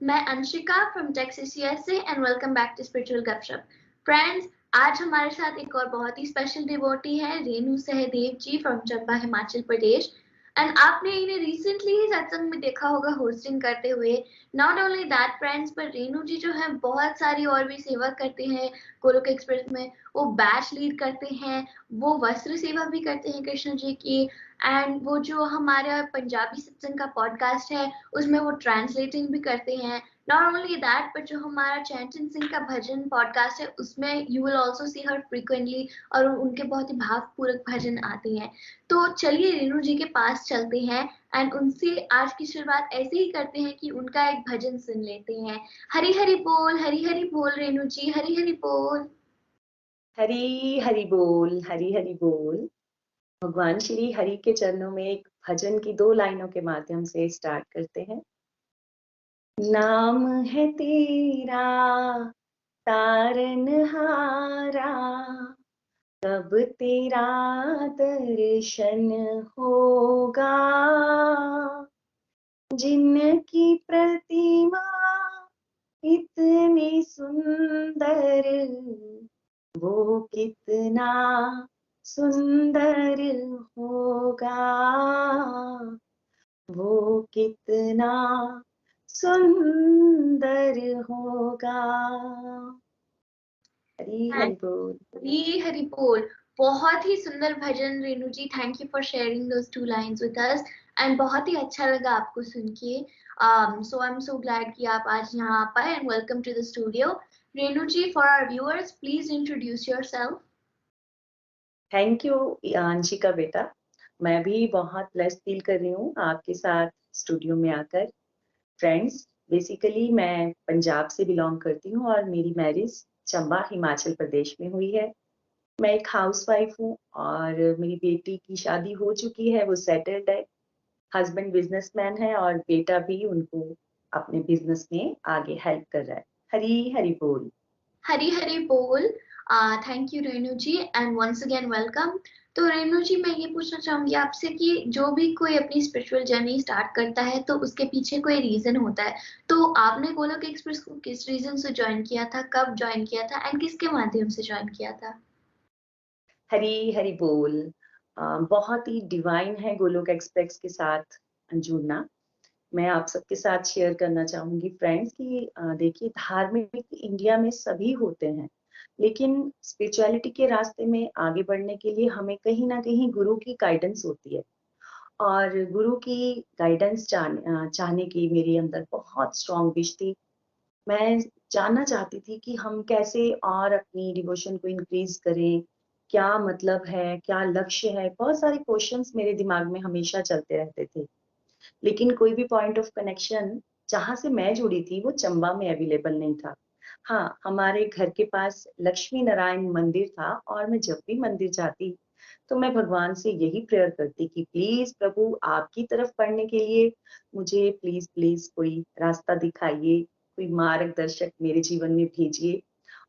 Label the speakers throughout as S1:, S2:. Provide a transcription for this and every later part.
S1: मैं Anshika from Texas USA and welcome back to spiritual Gupshup. Friends, आज हमारे साथ एक और बहुत ही स्पेशल डिवोटी है, रेणु सहदेव जी फ्रॉम चंबा, हिमाचल प्रदेश। एंड आपने इन्हें रिसेंटली ही सत्संग में देखा होगा होस्टिंग करते हुए। नॉट ओनली दैट फ्रेंड्स, पर रेणु जी जो है बहुत सारी और भी सेवा करते हैं गोलोक एक्सप्रेस में। वो बैच लीड करते हैं, वो वस्त्र सेवा भी करते हैं कृष्ण जी की, एंड वो जो हमारा पंजाबी सत्संग का पॉडकास्ट है उसमें वो ट्रांसलेटिंग भी करते हैं। नॉट ओनली दैट, बट जो हमारा चैंतन सिंह का भजन पॉडकास्ट है उसमें you will also see her frequently, और उनके बहुत ही भावपूर्वक भजन आते हैं। तो चलिए रेणु जी के पास चलते हैं एंड उनसे आज की शुरुआत ऐसे ही करते हैं कि उनका एक भजन सुन लेते हैं। हरी हरी बोल रेणु जी, हरी हरी बोल।
S2: हरी हरी बोल। भगवान श्री हरि के चरणों में एक भजन की 2 लाइनों के माध्यम से स्टार्ट करते हैं। नाम है तेरा तारनहारा, कब तेरा दर्शन होगा। जिनकी प्रतिमा इतनी सुंदर, वो कितना सुंदर होगा, वो कितना सुंदर होगा। हरी हरि बोल।
S1: हरी हरी बोल। बहुत ही सुंदर भजन Renu ji, thank you for sharing those two lines with us. And बहुत ही अच्छा लगा आपको सुन के। सो आई एम सो ग्लैड कि आप आज यहाँ आ पाए, and welcome to the studio. Renu ji, for our viewers please introduce yourself.
S2: Thank you Anshika बेटा, मैं भी बहुत ब्लेस्ड फील कर रही हूँ आपके साथ स्टूडियो में आकर। फ्रेंड्स, बेसिकली मैं पंजाब से बिलोंग करती हूँ और मेरी मैरिज चंबा हिमाचल प्रदेश में हुई है। मैं एक हाउसवाइफ हूँ और मेरी बेटी की शादी हो चुकी है, वो सेटल्ड है। हस्बैंड बिजनेसमैन है और बेटा भी उनको अपने बिजनेस में आगे हेल्प कर रहा है। हरी हरी बोल।
S1: हरी बोल। Thank you Renu ji, and once again welcome. तो रेणु जी, मैं ये पूछना चाहूंगी आपसे कि जो भी कोई अपनी स्पिरिचुअल जर्नी स्टार्ट करता है तो उसके पीछे कोई रीजन होता है। तो आपने गोलोक एक्सप्रेस को किस रीजन से ज्वाइन किया था, कब ज्वाइन किया था, एंड किसके माध्यम से ज्वाइन किया था?
S2: हरी हरी बोल। बहुत ही डिवाइन है गोलोक एक्सप्रेस के साथ जुड़ना। मैं आप सबके साथ शेयर करना चाहूंगी फ्रेंड्स कि देखिए, धार्मिक इंडिया में सभी होते हैं, लेकिन स्पिरिचुअलिटी के रास्ते में आगे बढ़ने के लिए हमें कहीं ना कहीं गुरु की गाइडेंस होती है। और गुरु की गाइडेंस चाहने की मेरे अंदर बहुत स्ट्रॉन्ग विश थी। मैं जानना चाहती थी कि हम कैसे और अपनी डिवोशन को इंक्रीज करें, क्या मतलब है, क्या लक्ष्य है। बहुत सारे क्वेश्चंस मेरे दिमाग में हमेशा चलते रहते थे, लेकिन कोई भी पॉइंट ऑफ कनेक्शन जहां से मैं जुड़ी थी वो चंबा में अवेलेबल नहीं था। हाँ, हमारे घर के पास लक्ष्मी नारायण मंदिर था और मैं जब भी मंदिर जाती तो मैं भगवान से यही प्रेयर करती कि प्लीज प्रभु, आपकी तरफ पढ़ने के लिए मुझे प्लीज प्लीज कोई रास्ता दिखाइए, कोई मार्गदर्शक मेरे जीवन में भेजिए।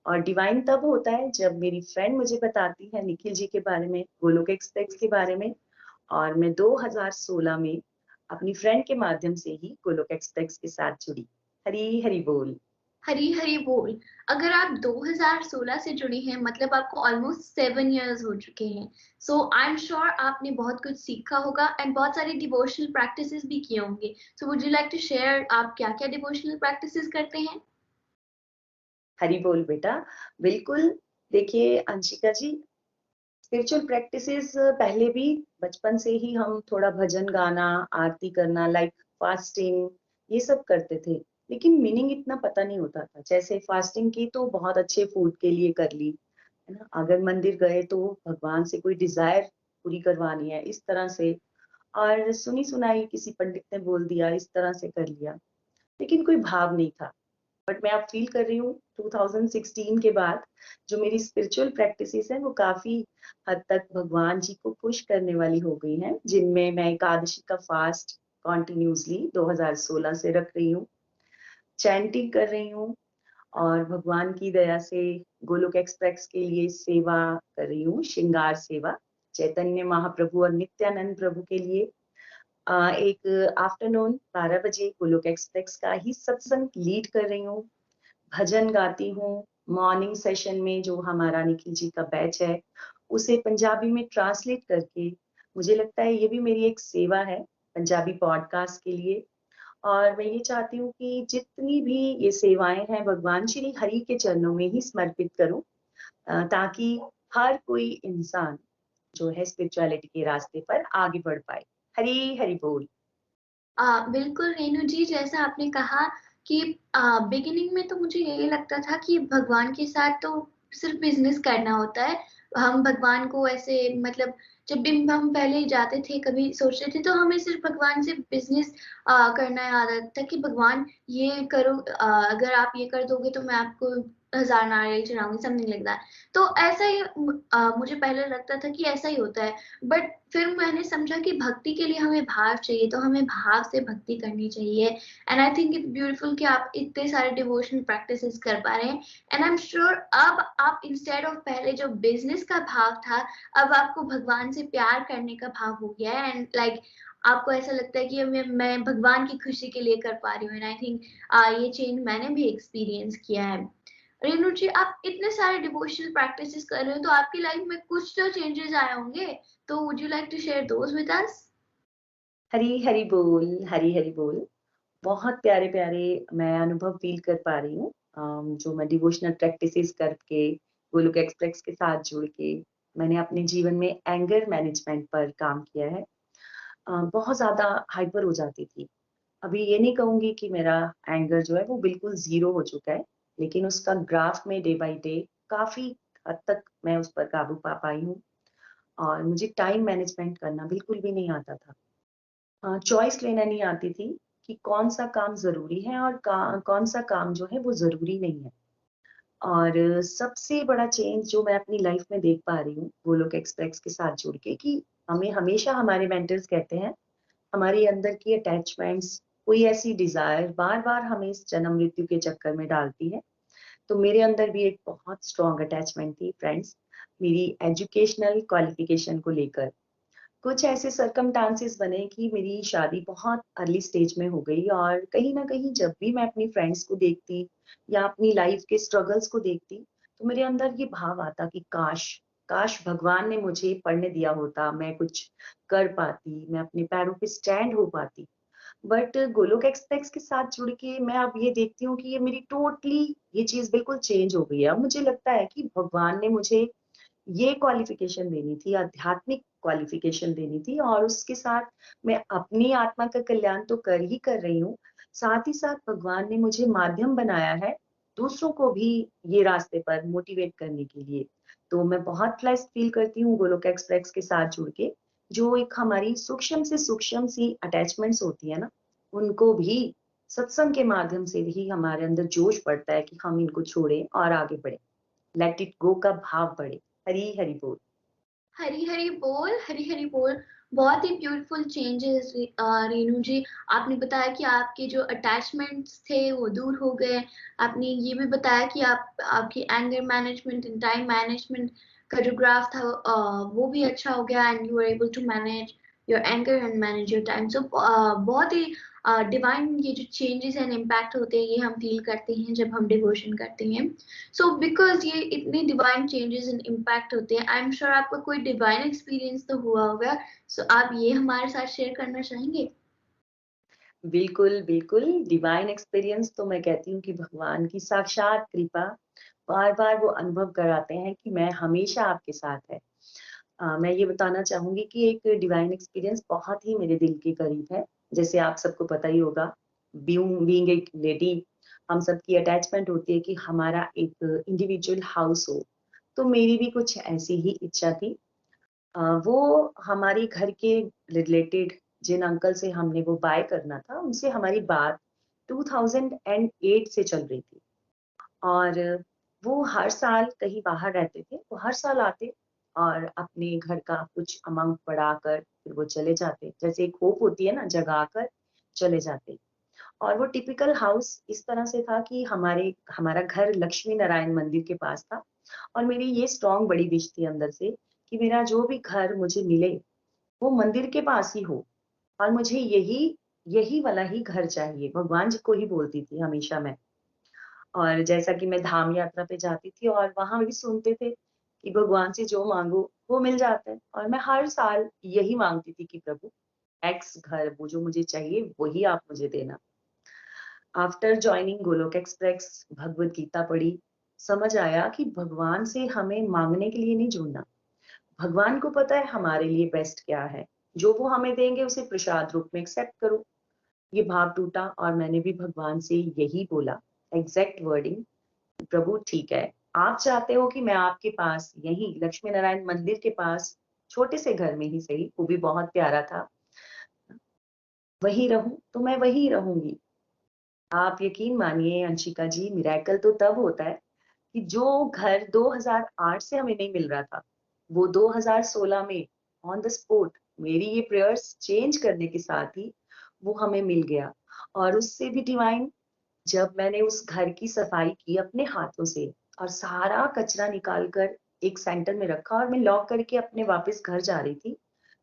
S2: और डिवाइन तब होता है जब मेरी फ्रेंड मुझे बताती है निखिल जी के बारे में, गोलोक एक्सप्रेस के बारे में। और मैं 2016 में अपनी फ्रेंड के माध्यम से ही गोलोक एक्सप्रेस के साथ जुड़ी। हरी हरी बोल।
S1: हरी बोल। अगर आप 2016 से जुड़ी हैं, मतलब आपको ऑलमोस्ट 7 इयर्स हो चुके हैं। सो आई एम श्योर आपने बहुत कुछ सीखा होगा एंड बहुत सारी डिवोशनल प्रैक्टिसेस भी किए होंगे। So would you like to share आप क्या क्या डिवोशनल प्रैक्टिसेस करते हैं?
S2: हरी बोल बेटा, बिल्कुल। देखिए अंशिका जी, स्पिरिचुअल प्रैक्टिसेस पहले भी बचपन से ही हम थोड़ा भजन गाना, आरती करना, लाइक फास्टिंग, ये सब करते थे। लेकिन मीनिंग इतना पता नहीं होता था। जैसे फास्टिंग की तो बहुत अच्छे फूड के लिए कर ली, है ना। अगर मंदिर गए तो भगवान से कोई डिजायर पूरी करवानी है, इस तरह से। और सुनी सुनाई किसी पंडित ने बोल दिया, इस तरह से कर लिया, लेकिन कोई भाव नहीं था। बट मैं अब फील कर रही हूँ 2016 के बाद जो मेरी स्पिरिचुअल प्रैक्टिसेस है वो काफी हद तक भगवान जी को खुश करने वाली हो गई हैं, जिनमें मैं एकादशी का फास्ट कॉन्टिन्यूसली 2016 से रख रही हूँ, चैंटिंग कर रही हूँ, और भगवान की दया से गोलोक एक्सप्रेस के लिए सेवा कर रही हूँ, श्रृंगार सेवा, चैतन्य महाप्रभु और नित्यानंद प्रभु के लिए। एक आफ्टरनून 12 बजे गोलोक एक्सप्रेस का ही सत्संग लीड कर रही हूँ, भजन गाती हूँ। मॉर्निंग सेशन में जो हमारा निखिल जी का बैच है, उसे पंजाबी में ट्रांसलेट करके मुझे लगता है ये भी मेरी एक सेवा है पंजाबी पॉडकास्ट के लिए। और मैं ये चाहती हूँ कि जितनी भी ये सेवाएँ हैं भगवान श्री हरि के चरणों में ही समर्पित करूँ, ताकि हर कोई इंसान जो है स्पिरिचुअलिटी के रास्ते पर आगे बढ़ पाए। हरि हरि बोल।
S1: बिल्कुल रेणु जी, जैसा आपने कहा कि बिगिनिंग में तो मुझे यही लगता था कि भगवान के साथ तो सिर्फ बिजनेस करना होता है। हम भगवान को ऐसे मतलब जब भी हम पहले जाते थे कभी सोचते थे तो हमें सिर्फ भगवान से बिजनेस करना याद आता था कि भगवान ये करो, अगर आप ये कर दोगे तो मैं आपको 1000 नारियल चढ़ाऊंगी, समथिंग लाइक दैट। तो ऐसा ही मुझे पहले लगता था कि ऐसा ही होता है। बट फिर मैंने समझा कि भक्ति के लिए हमें भाव चाहिए, तो हमें भाव से भक्ति करनी चाहिए। And I think it's beautiful कि आप इतने सारे डिवोशनल प्रैक्टिसेस कर पा रहे हैं। एंड आई एम श्योर अब आप इंस्टेड ऑफ पहले जो बिजनेस का भाव था, अब आपको भगवान से प्यार करने का भाव हो गया है। एंड आपको ऐसा लगता है कि मैं भगवान की खुशी के लिए कर पा रही हूँ। एंड आई थिंक ये चेंज मैंने भी एक्सपीरियंस किया है। रेणु जी, आप इतने सारे डिवोशनल प्रैक्टिसेस कर रहे हो तो आपकी लाइफ में कुछ तो चेंजेस आए होंगे, तो would you like to share those with us?
S2: Hari Hari बोल, हरि हरि बोल। बहुत प्यारे-प्यारे मैं अनुभव फ़ील कर पा रही हूँ। जो मैं डिवोशनल प्रैक्टिसेज़ करके, गोलोक एक्सप्रेस के साथ जुड़ के, मैंने अपने जीवन में एंगर मैनेजमेंट पर काम किया है। बहुत ज़्यादा हाइपर हो जाती थी। अभी ये नहीं कहूँगी कि मेरा एंगर जो है वो बिल्कुल ज़ीरो हो चुका है, लेकिन उसका ग्राफ में डे बाय डे काफ़ी हद तक मैं उस पर काबू पा पाई हूँ और मुझे टाइम मैनेजमेंट करना बिल्कुल भी नहीं आता था। चॉइस लेना नहीं आती थी कि कौन-सा काम ज़रूरी है और का कौन-सा काम जो है वो ज़रूरी नहीं है। और सबसे बड़ा चेंज जो मैं अपनी लाइफ़ में देख पा रही हूँ, गोलोक एक्सप्रेस के साथ जुड़ के कि हमें हमेशा हमारे मेंटर्स कहते हैं हमारे अंदर की अटैचमेंट्स, कोई ऐसी डिज़ायर बार-बार हमें इस जन्म-मृत्यु के चक्कर में डालती है। तो मेरे अंदर भी एक बहुत स्ट्रॉन्ग अटैचमेंट थी फ्रेंड्स, मेरी एजुकेशनल क्वालिफ़िकेशन को लेकर। कुछ ऐसे सर्कमस्टांसेस बने कि मेरी शादी बहुत अर्ली स्टेज में हो गई और कहीं न कहीं जब भी मैं अपनी फ्रेंड्स को देखती या अपनी लाइफ़ के स्ट्रगल्स को देखती, तो मेरे अंदर ये भाव आता कि काश! काश भगवान ने मुझे पढ़ने दिया होता, मैं कुछ कर पाती, मैं अपने पैरों पे स्टैंड हो पाती। बट गोलोक एक्सप्रेस के साथ जुड़ के मैं अब ये देखती हूँ कि ये मेरी टोटली ये चीज़ बिल्कुल चेंज हो गई है। अब मुझे लगता है कि भगवान ने मुझे ये क्वालिफ़िकेशन देनी थी, आध्यात्मिक क्वालिफ़िकेशन देनी थी और उसके साथ मैं अपनी आत्मा का कल्याण तो कर रही हूँ, साथ ही साथ भगवान ने मुझे माध्यम बनाया है, दूसरों को भी ये रास्ते पर मोटिवेट करने के लिए। तो मैं बहुत ब्लेस्ड फ़ील करती हूँ गोलोक एक्सप्रेस के साथ जुड़ के, जो एक हमारी सूक्ष्म से सूक्ष्म सी अटैचमेंट्स होती है ना, उनको भी सत्संग के माध्यम से भी हमारे अंदर जोश पड़ता है कि हम इनको छोड़ें और आगे बढ़ें। लेट इट गो का भाव बढ़े। हरि हरि बोल।
S1: हरी हरी बोल, हरी हरी बोल। बहुत ही ब्यूटीफुल चेंजेस रेणु जी। आपने बताया कि आपके जो अटैचमेंट्स थे वो दूर हो गए। आपने ये भी बताया कि आपकी anger management and time management का जो ग्राफ था वो भी अच्छा हो गया and you are able to manage your anger and manage your time. So बहुत ही डिवाइन ये जो चेंजेस एंड इम्पैक्ट होते हैं ये हम फील करते हैं जब हम डिवोशन करते हैं। सो बिकॉज ये इतने डिवाइन चेंजेस एंड इम्पैक्ट होते हैं, आई एम श्योर आपका कोई डिवाइन एक्सपीरियंस तो हुआ होगा। सो आप ये हमारे साथ शेयर करना चाहेंगे?
S2: बिल्कुल, बिल्कुल, डिवाइन एक्सपीरियंस तो मैं कहती हूँ कि भगवान की साक्षात कृपा, बार-बार वो अनुभव कराते हैं कि मैं हमेशा आपके साथ है। मैं ये बताना चाहूँगी कि एक डिवाइन एक्सपीरियंस बहुत ही मेरे दिल के करीब है। जैसे आप सबको पता ही होगा, बीइंग एक लेडी, हम सबकी अटैचमेंट होती है कि हमारा एक इंडिविजुअल हाउस हो। तो मेरी भी कुछ ऐसी ही इच्छा थी। वो हमारी घर के रिलेटेड जिन अंकल से हमने वो बाय करना था, उनसे हमारी बात 2008 से चल रही थी और वो हर साल कहीं बाहर रहते थे, वो हर साल आते और अपने घर का कुछ अमाउंट बढ़ाकर फिर वो चले जाते। जैसे एक होप होती है ना, जगा कर चले जाते और वो टिपिकल हाउस इस तरह से था कि हमारा घर लक्ष्मी नारायण मंदिर के पास था और मेरी ये स्ट्रॉन्ग बड़ी विश थी अंदर से कि मेरा जो भी घर मुझे मिले वो मंदिर के पास ही हो और मुझे यही यही वाला ही घर चाहिए, भगवान जी को ही बोलती थी हमेशा मैं। और जैसा कि मैं धाम यात्रा पे जाती थी और वहाँ भी सुनते थे कि भगवान से जो माँगो वो मिल जाता है, और मैं हर साल यही माँगती थी कि प्रभु एक्स घर, वो जो मुझे चाहिए वही आप मुझे देना। After joining Golok express, Bhagavad Gita पढ़ी, समझ आया कि भगवान से हमें माँगने के लिए नहीं जुड़ना। भगवान को पता है हमारे लिए बेस्ट क्या है। जो वो हमें देंगे उसे प्रसाद रूप में एक्सेप्ट करो। ये भाव टूटा और मैंने भी भगवान से यही बोला, एग्जैक्ट वर्डिंग, प्रभु ठीक है, आप चाहते हो कि मैं आपके पास यहीं लक्ष्मी नारायण मंदिर के पास छोटे से घर में ही सही, वो भी बहुत प्यारा था, वहीं रहूं तो मैं वहीं रहूंगी। आप यकीन मानिए अंशिका जी, मिरेकल तो तब होता है कि जो घर 2008 से हमें नहीं मिल रहा था, वो 2016 में ऑन द स्पॉट मेरी ये प्रेयर्स चेंज करने के साथ ही वो हमें मिल गया। और उससे भी डिवाइन, जब मैंने उस घर की सफाई की अपने हाथों से और सारा कचरा निकाल कर एक सेंटर में रखा और मैं लॉक करके अपने वापस घर जा रही थी,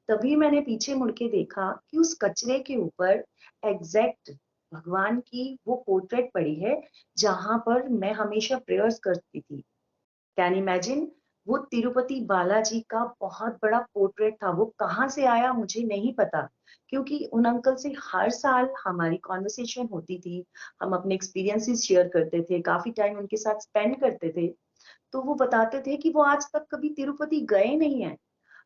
S2: तभी मैंने पीछे मुड़ के देखा कि उस कचरे के ऊपर एग्जैक्ट भगवान की वो पोर्ट्रेट पड़ी है जहां पर मैं हमेशा प्रेयर्स करती थी। कैन इमेजिन, वो तिरुपति बालाजी का बहुत बड़ा पोर्ट्रेट था। वो कहाँ से आया मुझे नहीं पता, क्योंकि उन अंकल से हर साल हमारी कॉन्वर्सेशन होती थी, हम अपने एक्सपीरियंसेस शेयर करते थे, काफी टाइम उनके साथ स्पेंड करते थे। तो वो बताते थे कि वो आज तक कभी तिरुपति गए नहीं है।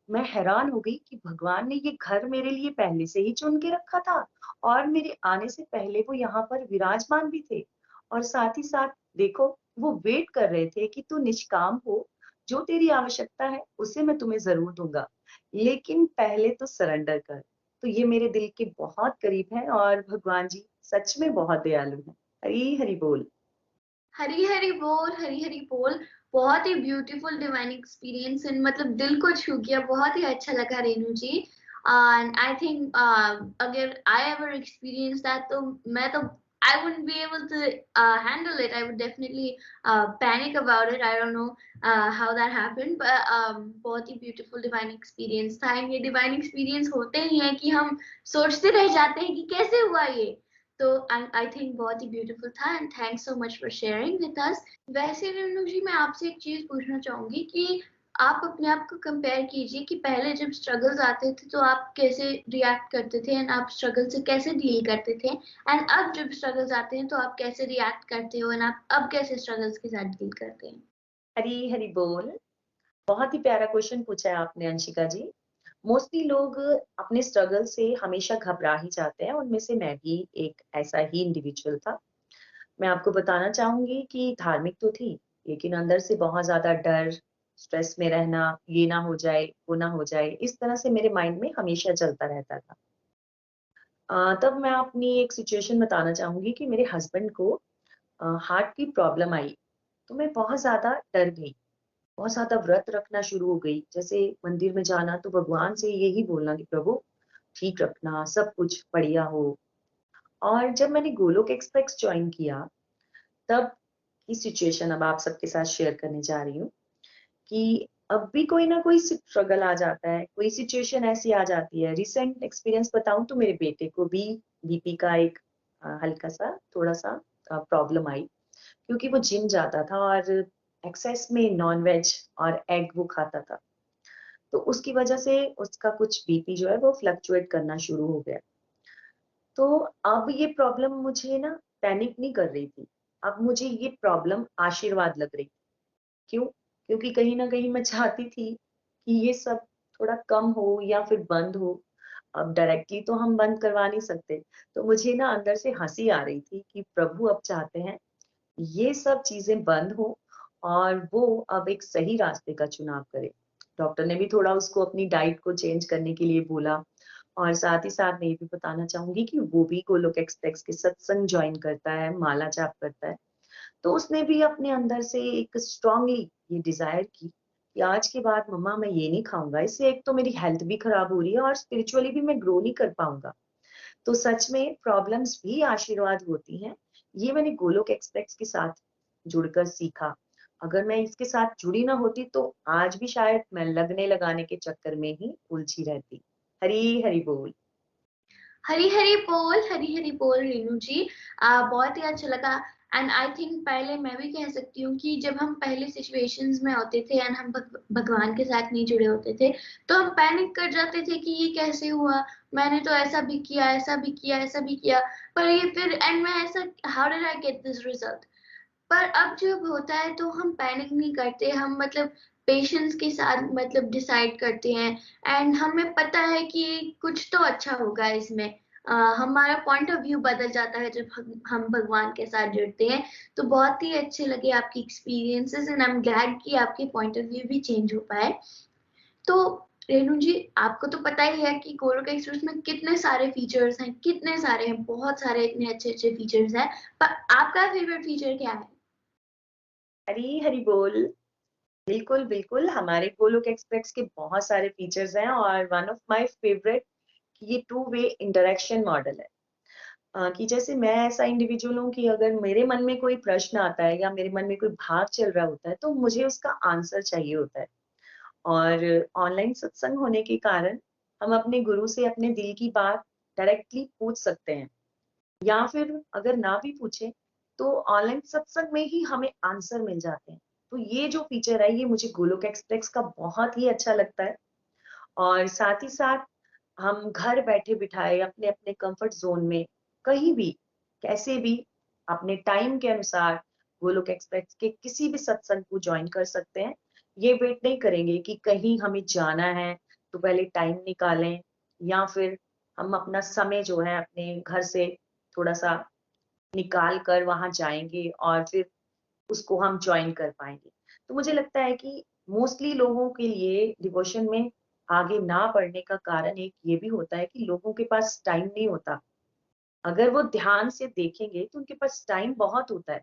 S2: मैं हैरान हो गई कि भगवान ने ये घर मेरे लिए पहले से ही चुन के रखा था, और मेरे आने से पहले वो यहाँ पर विराजमान भी थे। और साथ ही साथ देखो, वो वेट कर रहे थे कि तू निष्काम हो, जो तेरी आवश्यकता है उसे मैं तुम्हें जरूर दूंगा, लेकिन पहले तो सरेंडर कर। तो ये मेरे दिल के बहुत करीब है, और भगवान जी सच में बहुत दयालु हैं। हरी हरी बोल।
S1: हरी हरी बोल, हरी हरी बोल। बहुत ही ब्यूटीफुल डिवाइन एक्सपीरियंस, मतलब दिल को छू गया, बहुत ही अच्छा लगा रेनू जी। एंड आई थिंक अगर आई एवर एक्सपीरियंस दैट, तो मैं तो I wouldn't be able to handle it. I would definitely panic about it. I don't know how that happened, but बहुत ही beautiful divine experience था। ये divine experience होते ही हैं कि हम सोचते रह जाते हैं कि कैसे हुआ ये। तो आई थिंक बहुत ही ब्यूटीफुल था, and thanks so much for sharing with us. वैसे रेणु जी, मैं आपसे एक चीज पूछना चाहूंगी कि आप अपने आप को कंपेयर कीजिए कि पहले जब स्ट्रगल्स आते थे तो आप कैसे रिएक्ट करते थे, एंड आप स्ट्रगल से कैसे डील करते थे, एंड अब जब स्ट्रगल्स आते हैं तो आप कैसे रिएक्ट करते हो, एंड आप अब कैसे स्ट्रगल्स के साथ डील करते हैं।
S2: हरी हरी बोल। बहुत ही प्यारा क्वेश्चन पूछा है आपने अंशिका जी। मोस्टली लोग अपने स्ट्रगल से हमेशा घबरा ही जाते हैं, उनमें से मैं भी एक ऐसा ही इंडिविजुअल था। मैं आपको बताना चाहूंगी कि धार्मिक तो थी, लेकिन अंदर से बहुत ज्यादा डर, स्ट्रेस में रहना, ये ना हो जाए वो ना हो जाए, इस तरह से मेरे माइंड में हमेशा चलता रहता था। तब मैं अपनी एक सिचुएशन बताना चाहूंगी कि मेरे हस्बैंड को हार्ट की प्रॉब्लम आई, तो मैं बहुत ज्यादा डर गई, बहुत ज्यादा व्रत रखना शुरू हो गई। जैसे मंदिर में जाना तो भगवान से यही बोलना कि प्रभु ठीक रखना, सब कुछ बढ़िया हो। और जब मैंने गोलोक एक्सप्रेस ज्वाइन किया, तब की सिचुएशन अब आप सबके साथ शेयर करने जा रही हूँ कि अब भी कोई ना कोई स्ट्रगल आ जाता है, कोई सिचुएशन ऐसी आ जाती है। रिसेंट एक्सपीरियंस बताऊं तो मेरे बेटे को भी बीपी का एक हल्का सा थोड़ा सा प्रॉब्लम आई, क्योंकि वो जिम जाता था और एक्सेस में नॉन वेज और एग वो खाता था। तो उसकी वजह से उसका कुछ बीपी जो है वो फ्लक्चुएट करना शुरू हो गया। तो अब ये प्रॉब्लम मुझे ना पैनिक नहीं कर रही थी, अब मुझे ये प्रॉब्लम आशीर्वाद लग रही थी। क्यों? क्योंकि कहीं न कहीं मैं चाहती थी कि ये सब थोड़ा कम हो या फिर बंद हो। अब डायरेक्टली तो हम बंद करवा नहीं सकते। तो मुझे ना अंदर से हँसी आ रही थी कि प्रभु अब चाहते हैं ये सब चीज़ें बंद हो और वो अब एक सही रास्ते का चुनाव करे। डॉक्टर ने भी थोड़ा उसको अपनी डाइट को चेंज करने के लिए बोला, और साथ ही साथ मैं ये भी बताना चाहूँगी कि वो भी गोलोक एक्सप्रेस के सत्संग जॉइन करता है, माला जाप करता है। तो उसने भी अपने अंदर से एक स्ट्रांगली ये डिजायर की कि आज के बाद मम्मा मैं ये नहीं खाऊंगा, इससे एक तो मेरी हेल्थ भी खराब हो रही है और स्पिरिचुअली भी मैं ग्रो नहीं कर पाऊंगा। तो सच में प्रॉब्लम्स भी आशीर्वाद होती हैं। ये मैंने गोलोक एक्सप्रेस के साथ जुड़कर सीखा। अगर मैं इसके साथ जुड़ी ना होती तो आज भी शायद मैं लगने लगाने के चक्कर में ही उलझी रहती। हरी हरी बोल।
S1: हरी हरी बोल रेनू जी। बहुत ही अच्छा लगा। एंड आई थिंक पहले मैं भी कह सकती हूँ कि जब हम पहले सिचुएशंस में होते थे एंड हम भगवान के साथ नहीं जुड़े होते थे, तो हम पैनिक कर जाते थे कि ये कैसे हुआ, मैंने तो ऐसा भी किया, ऐसा भी किया, ऐसा भी किया, पर ये फिर एंड में ऐसा, how did I get this result. पर अब जब होता है तो हम पैनिक नहीं करते, हम मतलब पेशेंस के साथ मतलब डिसाइड करते हैं। एंड हमें पता है कि कुछ तो अच्छा होगा इसमें। हमारा पॉइंट ऑफ व्यू बदल जाता है जब हम भगवान के साथ जुड़ते हैं। तो बहुत ही अच्छे लगे आपकी experiences and I am glad कि आपके पॉइंट ऑफ व्यू भी चेंज हो पाए। तो रेणु जी, आपको तो पता ही है कि गोलोक एक्सप्रेस में कितने सारे फीचर्स हैं, कितने सारे हैं, बहुत सारे इतने अच्छे अच्छे फीचर्स हैं। पर आपका फेवरेट फीचर क्या है?
S2: हरी हरी बोल। बिल्कुल बिल्कुल, हमारे गोलोक एक्सप्रेस के बहुत सारे फीचर्स हैं और वन ऑफ माय फेवरेट ये टू वे इंटरेक्शन मॉडल है। कि जैसे मैं ऐसा इंडिविजुअल हूँ कि अगर मेरे मन में कोई प्रश्न आता है या मेरे मन में कोई भाव चल रहा होता है तो मुझे उसका आंसर चाहिए होता है। और ऑनलाइन सत्संग होने के कारण हम अपने गुरु से अपने दिल की बात डायरेक्टली पूछ सकते हैं, या फिर अगर ना भी पूछे तो ऑनलाइन सत्संग में ही हमें आंसर मिल जाते हैं। तो ये जो फीचर है ये मुझे गोलोक एक्सप्रेस का बहुत ही अच्छा लगता है। और साथ ही साथ हम घर बैठे बिठाए अपने अपने कंफर्ट जोन में कहीं भी कैसे भी अपने टाइम के अनुसार गोलोक एक्सप्रेस के किसी भी सत्संग को ज्वाइन कर सकते हैं। ये वेट नहीं करेंगे कि कहीं हमें जाना है तो पहले टाइम निकालें, या फिर हम अपना समय जो है अपने घर से थोड़ा सा निकाल कर वहां जाएंगे और फिर उसको हम ज्वाइन कर पाएंगे। तो मुझे लगता है कि मोस्टली लोगों के लिए डिवोशन में आगे ना बढ़ने का कारण एक ये भी होता है कि लोगों के पास टाइम नहीं होता। अगर वो ध्यान से देखेंगे तो उनके पास टाइम बहुत होता है।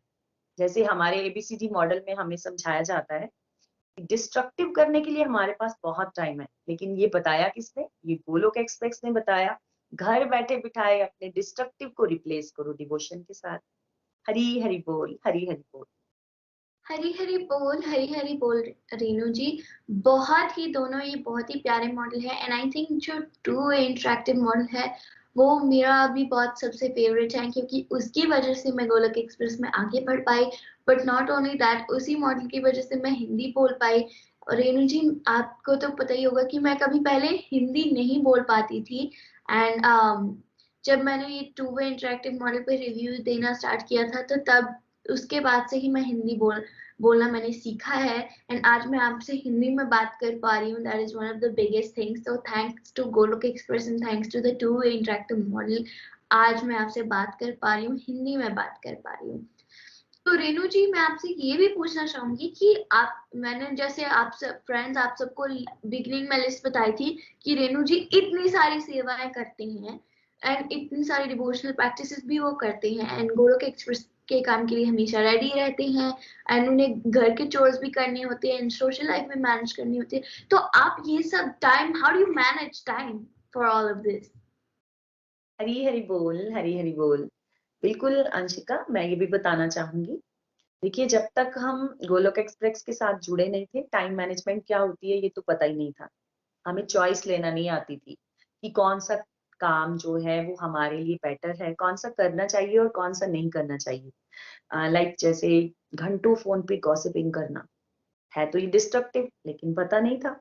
S2: जैसे हमारे एबीसीडी मॉडल में हमें समझाया जाता है कि डिस्ट्रक्टिव करने के लिए हमारे पास बहुत टाइम है, लेकिन ये बताया किसने? ये गोलोक एक्सप्रेस ने बताया। घर बैठे बिठाए अपने डिस्ट्रक्टिव को रिप्लेस करो डिवोशन के साथ। हरी हरी बोल, हरी हरी बोल।
S1: हरी हरी बोल रेनू जी। बहुत ही दोनों ये बहुत ही प्यारे मॉडल है एंड आई थिंक जो टू इंटरेक्टिव मॉडल है वो मेरा भी बहुत सबसे फेवरेट है, क्योंकि उसकी वजह से मैं गोलोक एक्सप्रेस में आगे बढ़ पाई। बट नॉट ओनली दैट, उसी मॉडल की वजह से मैं हिंदी बोल पाई। और रेनू जी, आपको तो पता ही होगा कि मैं कभी पहले हिंदी नहीं बोल पाती थी। एंड जब मैंने ये टू वे इंटरेक्टिव मॉडल पे रिव्यू देना स्टार्ट किया था, तो तब उसके बाद से ही मैं हिंदी बोलना मैंने सीखा है। एंड आज मैं आपसे हिंदी में बात कर पा रही हूँ, that is one of the biggest things. So thanks to Golok express and thanks to the two way interactive model, आज मैं आपसे बात कर पा रही हूँ, हिंदी में बात कर पा रही हूँ। तो रेनू जी, मैं आपसे ये भी पूछना चाहूंगी कि आप, मैंने जैसे आप सब फ्रेंड्स आप सबको बिगनिंग में लिस्ट बताई थी कि रेनू जी इतनी सारी सेवाएं करती हैं एंड इतनी सारी डिवोशनल प्रैक्टिसेस भी वो करते हैं एंड गोलोक एक्सप्रेस के काम के लिए हमेशा रेडी रहते हैं एंड उन्हें घर के चोर्स भी करने होते हैं एंड सोशल लाइफ में मैनेज करनी होती है। तो आप ये सब time, how do you manage time for all of this?
S2: Hari Hari बोल, हरी हरी बोल। बिल्कुल अंशिका, मैं ये भी बताना चाहूंगी। देखिए, जब तक हम गोलोक एक्सप्रेस के साथ जुड़े नहीं थे, टाइम मैनेजमेंट क्या होती है ये तो पता ही नहीं था। हमें चॉइस लेना नहीं आती थी कि कौन सा काम जो है वो हमारे लिए बेटर है, कौन सा करना चाहिए और कौन सा नहीं करना चाहिए। लाइक जैसे घंटों फोन पे गॉसिपिंग करना, है तो ये डिस्ट्रक्टिव, लेकिन पता नहीं था।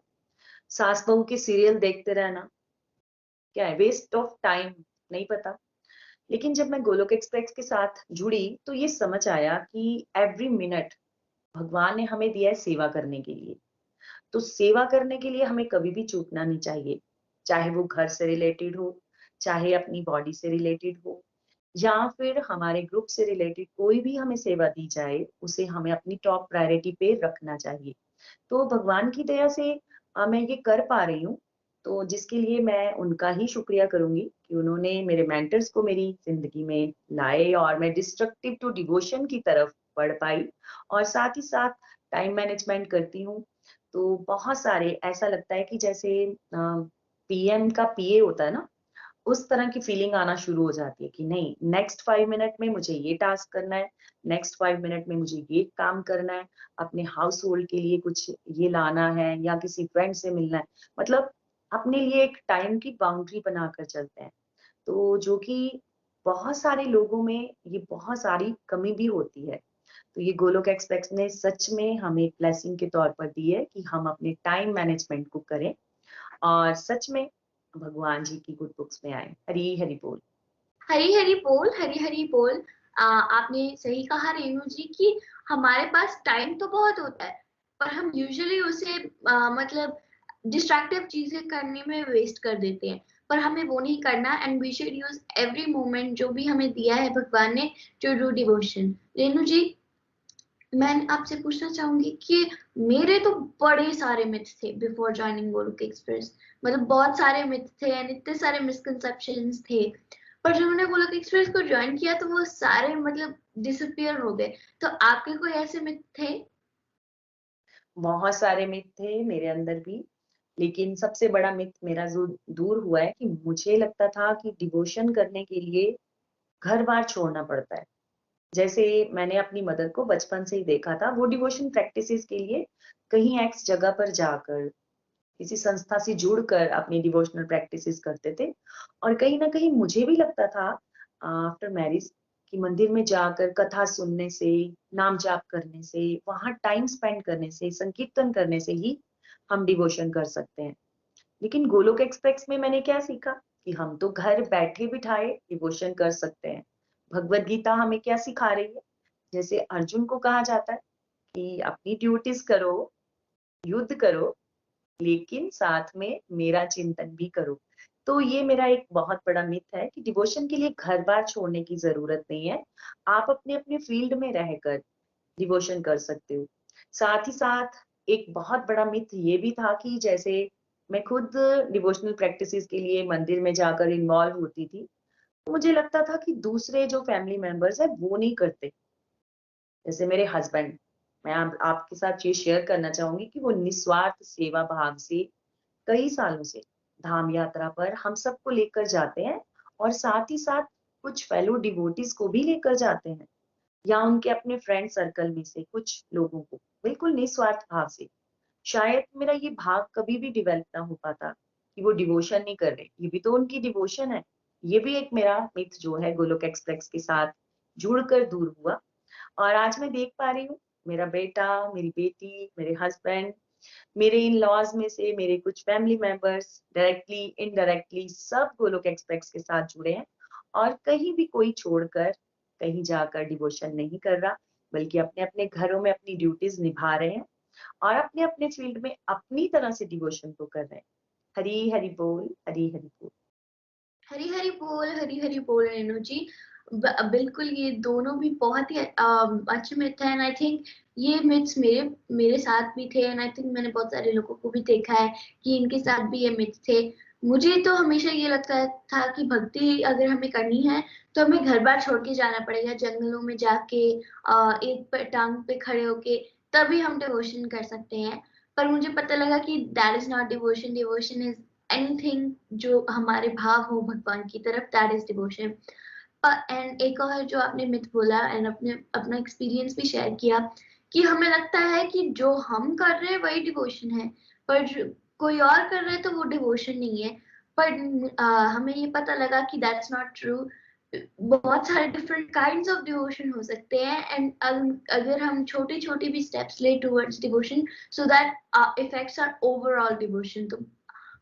S2: सास बहू के सीरियल देखते रहना क्या है, वेस्ट ऑफ टाइम, नहीं पता। लेकिन जब मैं गोलोक एक्सप्रेस के साथ जुड़ी तो ये समझ आया कि एवरी मिनट भगवान ने हमें दिया है सेवा करने के लिए। तो सेवा करने के लिए हमें कभी भी चूकना नहीं चाहिए, चाहे वो घर से रिलेटेड हो, चाहे अपनी बॉडी से रिलेटेड हो, या फिर हमारे ग्रुप से रिलेटेड कोई भी हमें सेवा दी जाए उसे हमें अपनी टॉप प्रायोरिटी पे रखना चाहिए। तो भगवान की दया से मैं ये कर पा रही हूँ, तो जिसके लिए मैं उनका ही शुक्रिया करूंगी कि उन्होंने मेरे मेंटर्स को मेरी जिंदगी में लाए और मैं डिस्ट्रक्टिव टू डिवोशन की तरफ बढ़ पाई। और साथ ही साथ टाइम मैनेजमेंट करती हूँ। तो बहुत सारे ऐसा लगता है कि जैसे पीएम का पीए होता है ना, उस तरह की फीलिंग आना शुरू हो जाती है कि नहीं, नेक्स्ट 5 मिनट में मुझे ये टास्क करना है, नेक्स्ट 5 मिनट में मुझे ये काम करना है, अपने हाउस होल्ड के लिए कुछ ये लाना है या किसी फ्रेंड से मिलना है। मतलब अपने लिए एक टाइम की बाउंड्री बनाकर चलते हैं। तो जो कि बहुत सारे लोगों में ये बहुत सारी कमी भी होती है। तो ये गोलोक एक्सप्रेस ने सच में हमें एक ब्लेसिंग के तौर पर दी है कि हम अपने टाइम मैनेजमेंट को करें और सच में भगवान जी की गुड बुक्स में आए। हरी हरि बोल।
S1: हरी हरी बोल, हरी हरी बोल। आपने सही कहा रेणु जी कि हमारे पास टाइम तो बहुत होता है, पर हम यूजुअली उसे मतलब डिस्ट्रैक्टिव चीजें करने में वेस्ट कर देते हैं। पर हमें वो नहीं करना, and we should use every moment जो भी हमें दिया है भगवान ने, to do devotion. Renu ji, मैं आपसे पूछना चाहूंगी कि मेरे तो बड़े सारे मिथ्स थे बिफोर ज्वाइनिंग गोलोक एक्सप्रेस। मतलब बहुत सारे मिथ्स थे एंड इतने सारे मिसकंसेप्शंस थे, पर जब मैंने गोलोक एक्सप्रेस को ज्वाइन किया तो वो सारे मतलब डिसअपियर हो गए। तो आपके कोई ऐसे मिथ थे?
S2: बहुत सारे मिथ थे मेरे अंदर भी, लेकिन सबसे बड़ा मिथ मेरा जो दूर हुआ है कि मुझे लगता था कि डिवोशन करने के लिए घर-बार छोड़ना पड़ता है। जैसे मैंने अपनी मदर को बचपन से ही देखा था, वो डिवोशन प्रैक्टिसेस के लिए कहीं एक्स जगह पर जाकर, किसी संस्था से जुड़कर अपनी डिवोशनल प्रैक्टिसेस करते थे। और कहीं न कहीं मुझे भी लगता था आफ्टर मैरिज कि मंदिर में जाकर कथा सुनने से, नाम जाप करने से, वहाँ टाइम स्पेंड करने से, संकीर्तन करने से ही हम डिवोशन कर सकते हैं। लेकिन गोलोक एक्सप्रेस में मैंने क्या सीखा कि हम तो घर बैठे-बिठाए डिवोशन कर सकते हैं। भगवद गीता हमें क्या सिखा रही है? जैसे अर्जुन को कहा जाता है कि अपनी ड्यूटीज करो, युद्ध करो, लेकिन साथ में मेरा चिंतन भी करो। तो ये मेरा एक बहुत बड़ा मिथ है कि डिवोशन के लिए घर-बार छोड़ने की ज़रूरत नहीं है। आप अपने-अपने फील्ड में रहकर डिवोशन कर सकते हो। साथ ही साथ एक बहुत बड़ा मिथ ये भी था कि जैसे मैं खुद डिवोशनल प्रैक्टिसेस के लिए मंदिर में जाकर इन्वॉल्व होती थी, तो मुझे लगता था कि दूसरे जो फैमिली मेंबर्स हैं वो नहीं करते। जैसे मेरे हस्बैंड, मैं आपके साथ ये शेयर करना चाहूँगी कि वो निस्वार्थ सेवा भाव से कई सालों से धाम यात्रा पर हम सबको लेकर जाते हैं और साथ ही साथ कुछ फेलो डिवोटीज को भी लेकर जाते हैं या उनके अपने फ्रेंड सर्कल में से कुछ लोगों को बिल्कुल निस्वार्थ भाव से। शायद मेरा ये भाव कभी भी डेवलप ना हो पाता कि वो डिवोशन नहीं कर रहे, ये भी तो उनकी डिवोशन है। ये भी एक मेरा मिथ जो है गोलोक एक्सप्रेस के साथ जुड़कर दूर हुआ। और आज मैं देख पा रही हूँ मेरा बेटा, मेरी बेटी, मेरे हस्बैंड, मेरे इन-लॉज़ में से मेरे कुछ फैमिली मेंबर्स डायरेक्टली, इनडायरेक्टली सब गोलोक एक्सप्रेस के साथ जुड़े हैं और कहीं भी कोई छोड़कर कहीं जाकर डिवोशन नहीं कर रहा, बल्कि अपने-अपने घरों में अपनी ड्यूटीज़ निभा रहे हैं और अपने-अपने फील्ड में अपनी तरह से डिवोशन को कर रहे हैं। हरी हरि बोल, हरी हरि बोल।
S1: हरी हरी बोल, हरी हरि बोल रेणु जी। बिल्कुल, ये दोनों भी बहुत ही अच्छे मिथ हैं, एंड आई थिंक ये मिथ्स मेरे मेरे साथ भी थे, एंड आई थिंक मैंने बहुत सारे लोगों को भी देखा है कि इनके साथ भी ये मिथ थे। मुझे तो हमेशा ये लगता था कि भक्ति अगर हमें करनी है तो हमें घर बार छोड़ के जाना पड़ेगा, जंगलों में जाके एक टांग पे खड़े होके तभी हम डिवोशन कर सकते हैं। पर मुझे पता लगा कि that is not devotion. Devotion is anything जो हमारे भाव हो भगवान की तरफ, दैट इज डिवोशन। एंड एक और जो आपने मिथ बोला एंड अपने अपना एक्सपीरियंस भी शेयर किया कि हमें लगता है कि जो हम कर रहे हैं वही डिवोशन है, पर कोई और कर रहा है तो वो डिवोशन नहीं है। पर हमें ये पता लगा कि दैट्स नॉट ट्रू। बहुत सारे डिफरेंट काइंड्स ऑफ डिवोशन हो सकते हैं, एंड अगर हम छोटी छोटी भी स्टेप्स ले towards devotion, so that effects are overall devotion. तो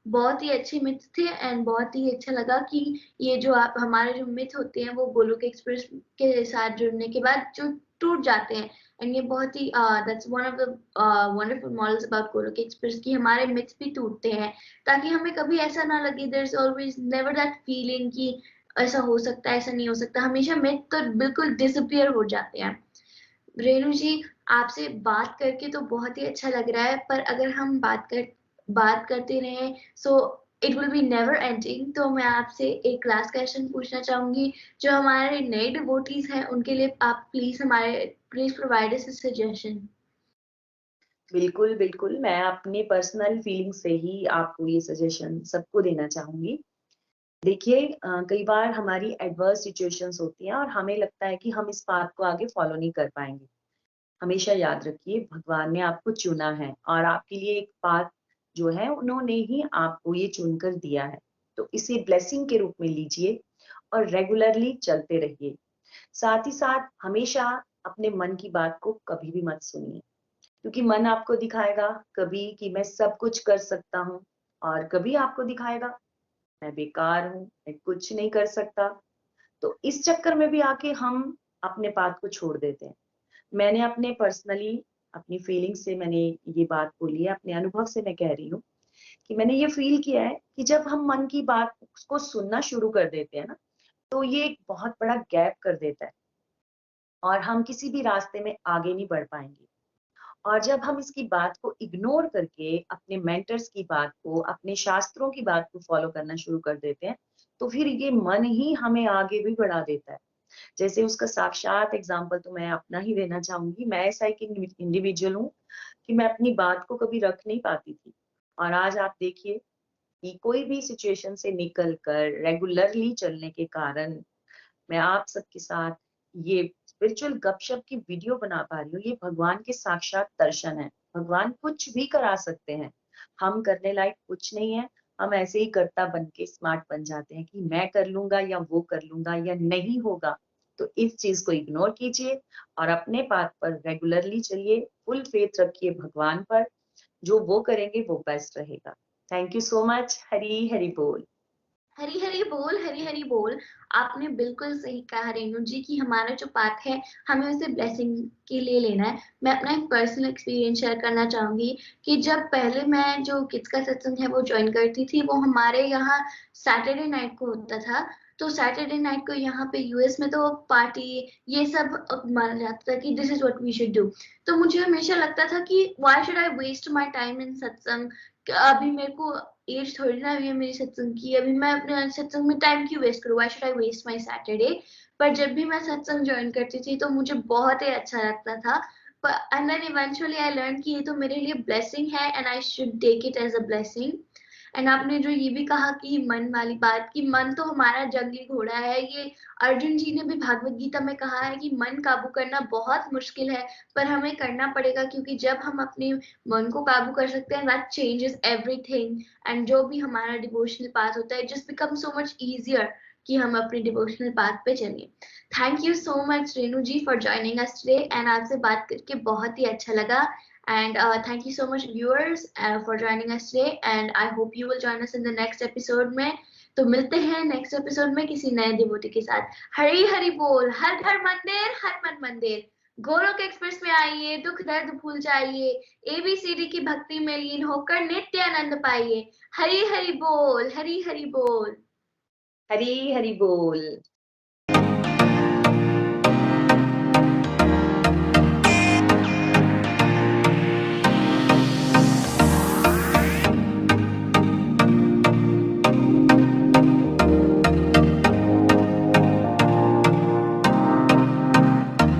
S1: बहुत ही अच्छे मिथ थे एंड बहुत ही अच्छा लगा कि ये जो आप हमारे जो मिथ होते हैं वो गोलोक एक्सप्रेस के साथ जुड़ने के बाद जो टूट जाते हैं। एंड ये बहुत ही that's one of the wonderful models about Golok Express कि हमारे मिथ्स भी टूटते हैं, ताकि हमें कभी ऐसा ना लगे, there is always never that feeling कि ऐसा हो सकता है, ऐसा नहीं हो सकता। हमेशा मिथ तो बिल्कुल डिसअपियर हो जाते हैं। रेणु जी, आपसे बात करके तो बहुत ही अच्छा लग रहा है, पर अगर हम बात करते रहे so it will be never ending. तो मैं आपसे एक लास्ट क्वेश्चन पूछना चाहूंगी, जो हमारे नए डिवोटीज हैं उनके लिए आप please provide us a suggestion.
S2: बिल्कुल, बिल्कुल, मैं अपने पर्सनल फीलिंग से ही आपको ये सजेशन सबको देना चाहूँगी। देखिए कई बार हमारी एडवर्स सिचुएशंस होती हैं और हमें लगता है कि हम इस पाथ को आगे फॉलो नहीं कर पाएँगे। हमेशा याद रखिए भगवान ने आपको चुना है और आपके लिए एक पाथ जो है उन्होंने ही आपको ये चुनकर दिया है। तो इसे ब्लेसिंग के रूप में लीजिए और रेगुलरली चलते रहिए। साथ ही साथ हमेशा अपने मन की बात को कभी भी मत सुनिए, क्योंकि मन आपको दिखाएगा कभी कि मैं सब कुछ कर सकता हूँ, और कभी आपको दिखाएगा मैं बेकार हूँ, मैं कुछ नहीं कर सकता। तो इस चक्कर में भी आके हम अपने पाथ को छोड़ देते हैं। मैंने अपने पर्सनली अपनी फीलिंग्स से मैंने ये बात बोली है, अपने अनुभव से मैं कह रही हूँ कि मैंने ये फील किया है कि जब हम मन की बात को सुनना शुरू कर देते हैं ना, तो ये एक बहुत बड़ा गैप कर देता है और हम किसी भी रास्ते में आगे नहीं बढ़ पाएंगे। और जब हम इसकी बात को इग्नोर करके अपने मेंटर्स की बात को, अपने शास्त्रों की बात को फॉलो करना शुरू कर देते हैं, तो फिर ये मन ही हमें आगे भी बढ़ा देता है। जैसे उसका साक्षात एग्जाम्पल तो मैं अपना ही देना चाहूंगी। मैं ऐसा एक इंडिविजुअल हूँ कि मैं अपनी बात को कभी रख नहीं पाती थी, और आज आप देखिए कि कोई भी सिचुएशन से निकल कर रेगुलरली चलने के कारण मैं आप सबके साथ ये स्पिरिचुअल गपशप की वीडियो बना पा रही हूँ। ये भगवान के साक्षात दर्शन है। भगवान कुछ भी करा सकते हैं, हम करने लायक कुछ नहीं है। हम ऐसे ही कर्ता बन के स्मार्ट बन जाते हैं कि मैं कर लूंगा या वो कर लूंगा या नहीं होगा। तो इस चीज को इग्नोर कीजिए और अपने पाथ पर रेगुलरली चलिए। फुल फेथ रखिए भगवान पर, जो वो करेंगे वो बेस्ट रहेगा। Thank you so much. Hari Hari बोल।
S1: हरी हरी बोल, हरी हरी बोल। आपने बिल्कुल सही कहा रेणु जी कि हमारा जो पाथ है हमें उसे ब्लेसिंग के लिए लेना है। मैं अपना एक पर्सनल एक्सपीरियंस शेयर करना चाहूंगी कि जब पहले मैं जो किड्स का सत्संग है वो ज्वाइन करती थी, वो हमारे यहाँ सैटरडे नाइट को होता था। तो सैटरडे नाइट को यहाँ पे यूएस में तो पार्टी ये सब माना जाता था कि this is what we should do. तो मुझे हमेशा लगता था कि why should I waste my time in satsang. अभी मेरे को एज थोड़ी ना हुई है मेरी सत्संग की, अभी मैं अपने सत्संग में टाइम क्यों वेस्ट करूँ, why should I waste my Saturday. पर जब भी मैं सत्संग ज्वाइन करती थी तो मुझे बहुत ही अच्छा लगता था। And then eventually I learn कि ये तो मेरे लिए ब्लेसिंग है and I should take it as a blessing. And आपने जो ये भी कहा कि मन वाली बात, कि मन तो हमारा जंगली घोड़ा है, ये अर्जुन जी ने भी भागवत गीता में कहा है कि मन काबू करना बहुत मुश्किल है, पर हमें करना पड़ेगा, क्योंकि जब हम अपने मन को काबू कर सकते हैं दैट चेंजेस एवरीथिंग। एंड जो भी हमारा डिवोशनल पाथ होता है just become so much easier कि हम अपने डिवोशनल पाथ पे चलें। Thank you so much Renu ji for joining us today, and आपसे बात करके बहुत ही अच्छा लगा। And thank you so much viewers for joining us today, and I hope you will join us in the next episode में। तो मिलते हैं नेक्स्ट एपिसोड में किसी नए डिवोटी के साथ। हरी हरी बोल, हर घर मंदिर हर मन मंदिर। गोलोक एक्सप्रेस में आइए, दुख दर्द भूल जाइए, एबीसीडी की भक्ति में लीन होकर नित्य आनंद पाइए। हरी हरी बोल, हरी हरी बोल।
S2: हरी हरी बोल।